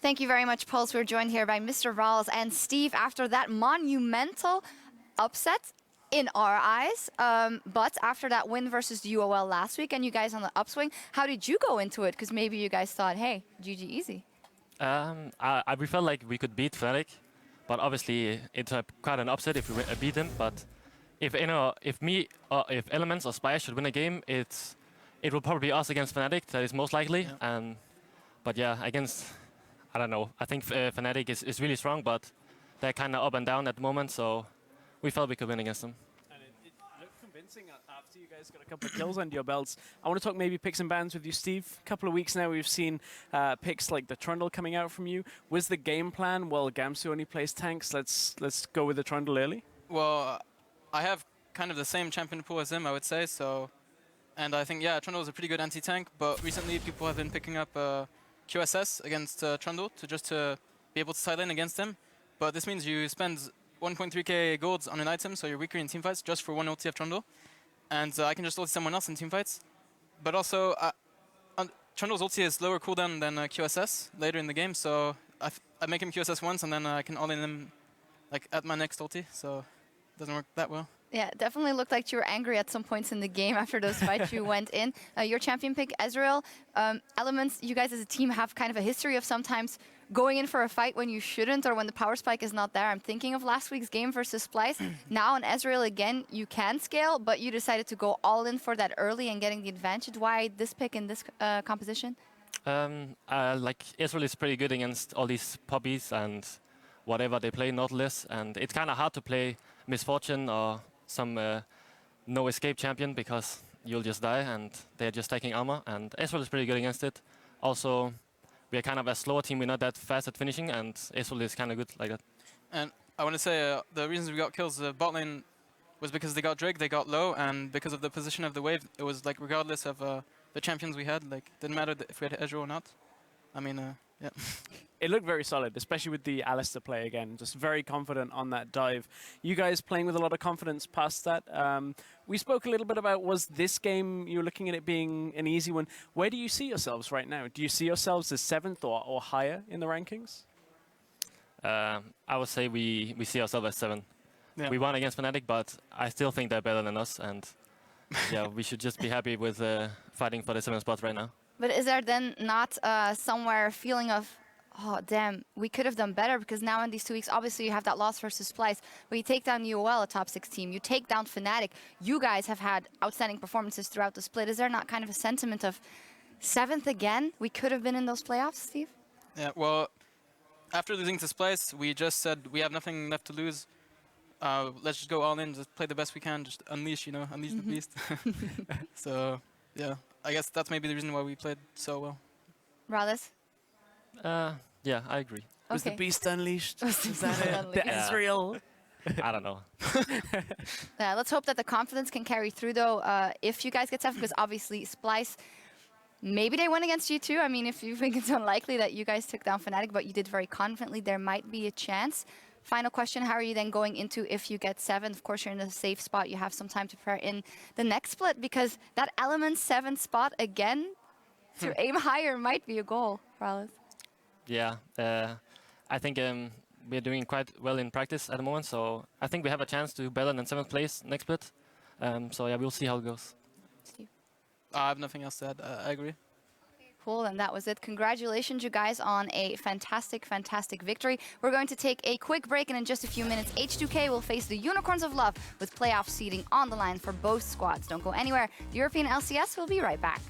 Thank you very much, Pulse. We're joined here by MrRalleZ and Steve after that monumental upset in our eyes. But after that win versus UOL last week and you guys on the upswing, how did you go into it? Because maybe you guys thought, hey, GG easy. We felt like we could beat Fnatic, but obviously it's quite an upset if we beat them. But if Elements or Spy should win a game, it will probably be us against Fnatic. That is most likely. Yeah. But yeah, against, I don't know. I think Fnatic is really strong, but they're kind of up and down at the moment. So we felt we could win against them. And it looked convincing after you guys got a couple of kills under your belts. I want to talk maybe picks and bans with you, Steve. A couple of weeks now we've seen picks like the Trundle coming out from you. Was the game plan, well, Gamsu only plays tanks, let's go with the Trundle early? Well, I have kind of the same champion pool as him, I would say. So, and I think, yeah, Trundle is a pretty good anti-tank, but recently people have been picking up QSS against Trundle to be able to side lane against him. But this means you spend 1.3k golds on an item, so you're weaker in teamfights just for one ulti of Trundle. And I can just ulti someone else in teamfights. But also, Trundle's ulti is lower cooldown than QSS later in the game, so I make him QSS once and then I can all-in him like at my next ulti, so it doesn't work that well. Yeah, it definitely looked like you were angry at some points in the game after those fights you went in. Your champion pick, Ezreal. Elements, you guys as a team have kind of a history of sometimes going in for a fight when you shouldn't or when the power spike is not there. I'm thinking of last week's game versus Splice. Now on Ezreal again, you can scale, but you decided to go all in for that early and getting the advantage. Why this pick in this composition? Like Ezreal is pretty good against all these puppies and whatever they play, Nautilus, and it's kind of hard to play Misfortune or some no escape champion because you'll just die and they're just taking armor, and Ezreal is pretty good against it. Also, we're kind of a slower team, we're not that fast at finishing, and Ezreal is kind of good like that. And I want to say the reasons we got kills bot lane was because they got Drake, they got low, and because of the position of the wave, it was like regardless of the champions we had, like didn't matter if we had Ezreal or not. I mean, yeah. It looked very solid, especially with the Alistair play again. Just very confident on that dive. You guys playing with a lot of confidence past that. We spoke a little bit about, was this game, you were looking at it being an easy one. Where do you see yourselves right now? Do you see yourselves as 7th or higher in the rankings? I would say we see ourselves as 7. Yeah. We won against Fnatic, but I still think they're better than us, and yeah, we should just be happy with fighting for the 7th spot right now. But is there then not somewhere a feeling of, oh, damn, we could have done better? Because now in these 2 weeks, obviously you have that loss versus Splice, but you take down UOL, a top 6 team. You take down Fnatic. You guys have had outstanding performances throughout the split. Is there not kind of a sentiment of 7th again? We could have been in those playoffs, Steve? Yeah, well, after losing to Splice, we just said we have nothing left to lose. Let's just go all in, just play the best we can, just unleash, you know, unleash the beast. So, yeah. I guess that's maybe the reason why we played so well. MrRalleZ? Yeah, I agree. Was the beast unleashed? Is that it? The Ezreal? I don't know. Let's hope that the confidence can carry through, though, if you guys get 7th, because obviously Splice, maybe they win against you too. I mean, if you think it's unlikely that you guys took down Fnatic, but you did very confidently, there might be a chance. Final question, how are you then going into if you get 7th? Of course, you're in a safe spot. You have some time to prepare in the next split, because that Element 7th spot again, to aim higher might be a goal, MrRalleZ. Yeah, I think we're doing quite well in practice at the moment, so I think we have a chance to do better than 7th place next split. So yeah, we'll see how it goes. Steve? I have nothing else to add. I agree. Cool, and that was it. Congratulations, you guys, on a fantastic, fantastic victory. We're going to take a quick break, and in just a few minutes, H2K will face the Unicorns of Love with playoff seeding on the line for both squads. Don't go anywhere. The European LCS will be right back.